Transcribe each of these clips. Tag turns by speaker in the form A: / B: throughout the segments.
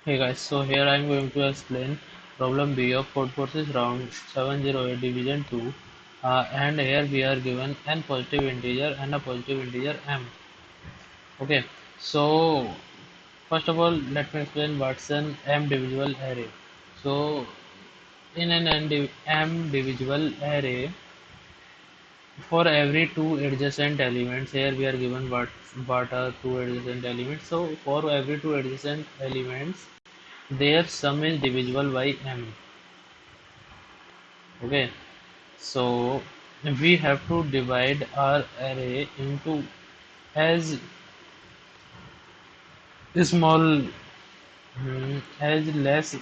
A: Hey guys, so here I am going to explain problem B of Codeforces round 708 division 2, and here we are given n positive integer and a positive integer m. Okay, so first of all let me explain what's an m divisible array. So in an m divisible array, for every two adjacent elements, here we are given what are two adjacent elements. So for every two adjacent elements, their sum is divisible by m. Okay, so we have to divide our array into as small as less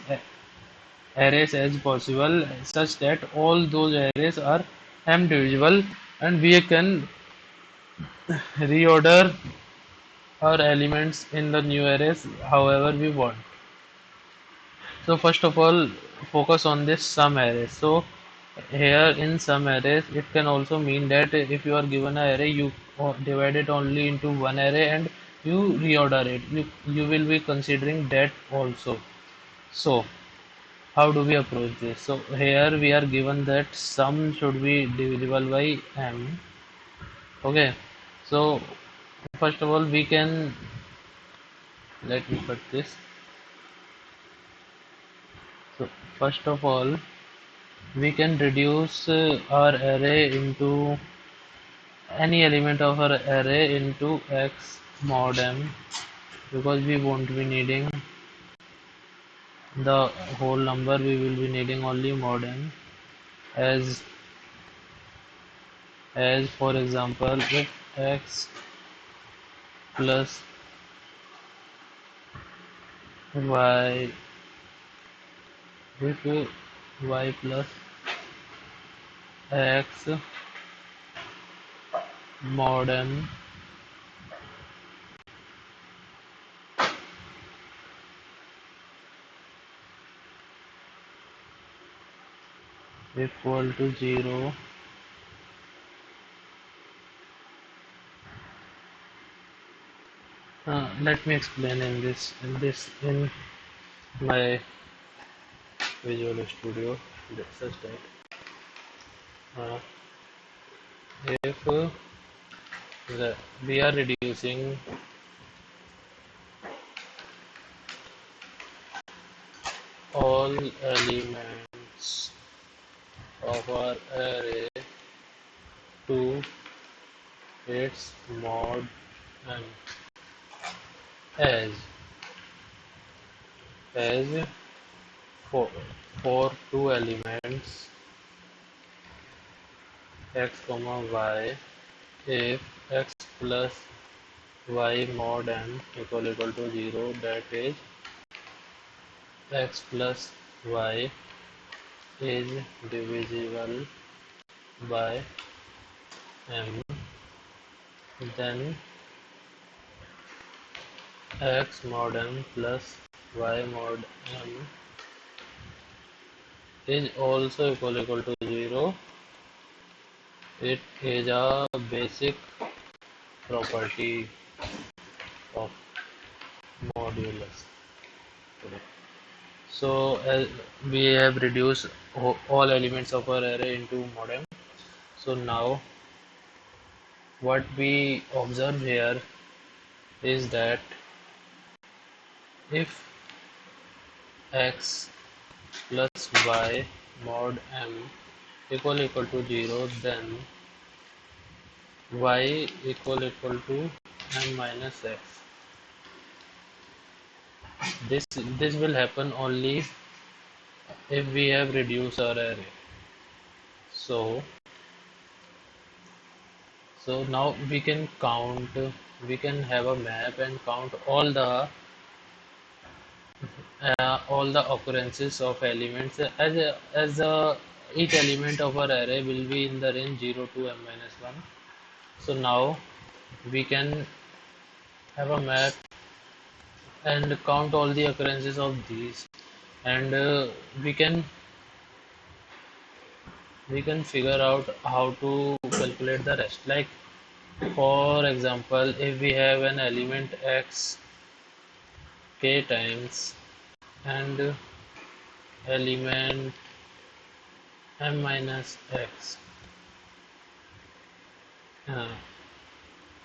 A: arrays as possible, such that all those arrays are m divisible, and we can reorder our elements in the new arrays however we want. So first of all, focus on this sum array. So here in sum arrays, it can also mean that if you are given an array, you divide it only into one array and you reorder it. You will be considering that also. So how do we approach this? So here we are given that sum should be divisible by m. Okay. So first of all, we can, let me cut this. So first of all, we can reduce our array into any element of our array into x mod m, because we won't be needing the whole number, we will be needing only mod m. As for example, if x plus y, if y plus x mod m equal to 0, let me explain in my Visual Studio, such that uh, if we are reducing all elements of our array to its mod and as as for two elements x comma y, if x plus y mod n equal to 0, that is x plus y is divisible by m, then x mod m plus y mod m is also equal to 0. It is a basic property of modulus. So we have reduced all elements of our array into mod m. So now what we observe here is that if x plus y mod m equal to 0, then y equal to m minus x. This will happen only if we have reduced our array. So now we can count, we can have a map and count all the occurrences of elements, as each element of our array will be in the range 0 to m minus 1. So now we can have a map and count all the occurrences of these, and we can figure out how to calculate the rest. Like for example, if we have an element x k times and element m minus x uh,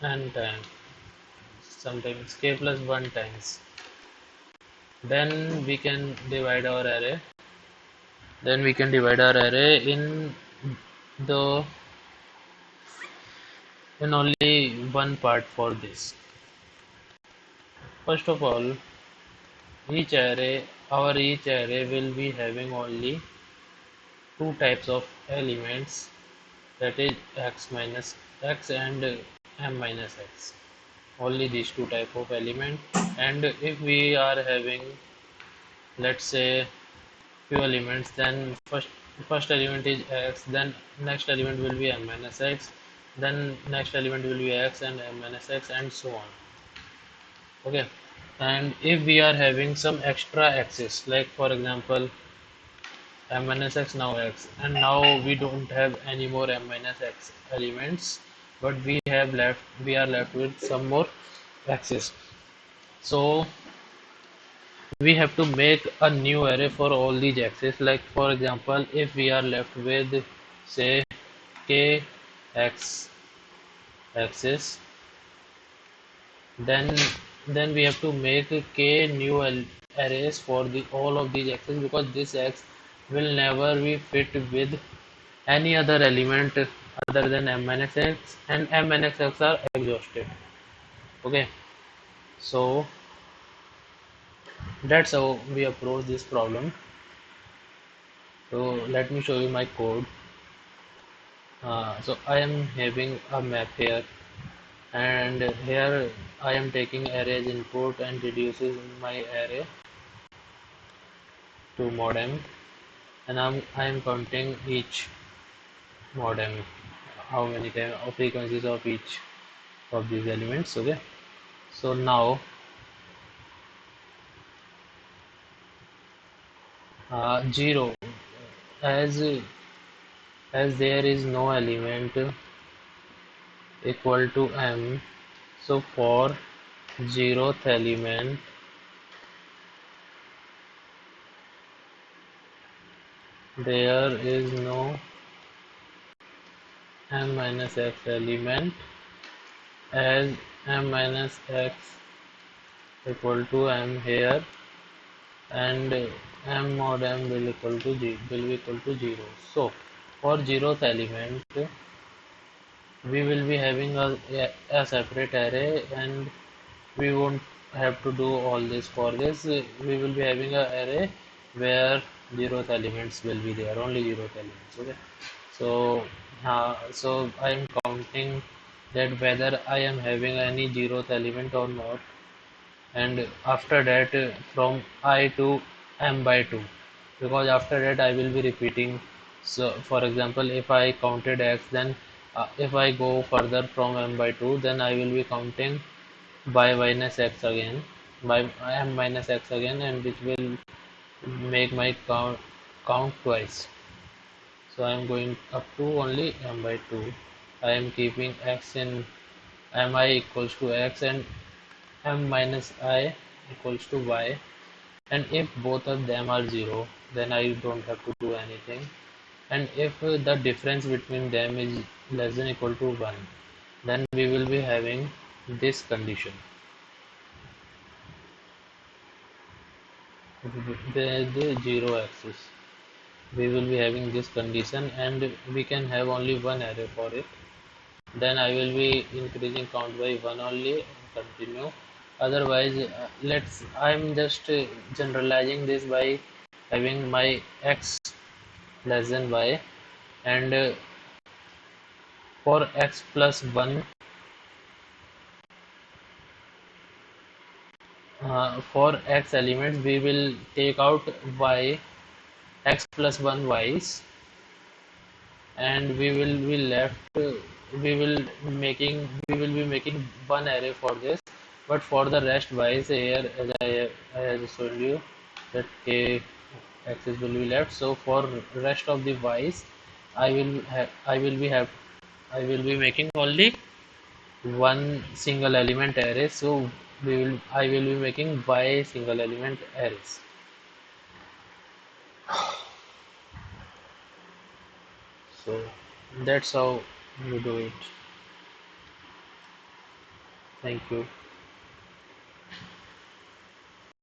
A: n times sometimes k plus 1 times. Then we can divide our array. Then we can divide our array the in only one part for this. First of all, each array will be having only two types of elements, that is x minus x and m minus x. Only these two type of element. And if we are having, let's say, few elements, then first element is x, then next element will be m minus x, then next element will be x and m minus x, and so on. Okay. And if we are having some extra x's, like for example m minus x now x, and now we don't have any more m minus x elements, but we are left with some more x's. So we have to make a new array for all these axes. Like for example, if we are left with, say, k x axis, then we have to make k new arrays for the all of these axes, because this x will never be fit with any other element other than m minus x, and m minus x are exhausted. Okay, so that's how we approach this problem. So let me show you my code. So I am having a map here, and here I am taking array as input and reduces my array to mod m, and I am counting each mod m, how many times or frequencies of each of these elements. Okay, so now 0, as there is no element equal to m, so for zeroth element there is no m minus x element, as m minus x equal to m here, and m mod m will be equal to 0. So for zeroth element we will be having a separate array, and we won't have to do all this. For this we will be having a array where zeroth elements will be there, only zeroth elements. Okay, so I am counting that whether I am having any zeroth element or not, and after that from I to m by 2, because after that I will be repeating. So for example, if I counted x, then if I go further from m by 2, then I will be counting by minus x again, by m minus x again, and which will make my count twice. So I am going up to only m by 2. I am keeping x in mi equals to x and m minus I equals to y, and if both of them are 0, then I don't have to do anything. And if the difference between them is less than equal to 1, then we will be having this condition, the 0 axis. We will be having this condition, and we can have only one array for it. Then I will be increasing count by 1 only and continue. Otherwise, I'm just generalizing this by having my x less than y, and for x plus 1, for x elements we will take out y, x plus 1 y's, and we will be making one array for this. But for the rest y's here, as I just told you, that k axis will be left. So for rest of the y's, I will be making only one single element array. So I will be making y single element arrays. So that's how you do it. Thank you.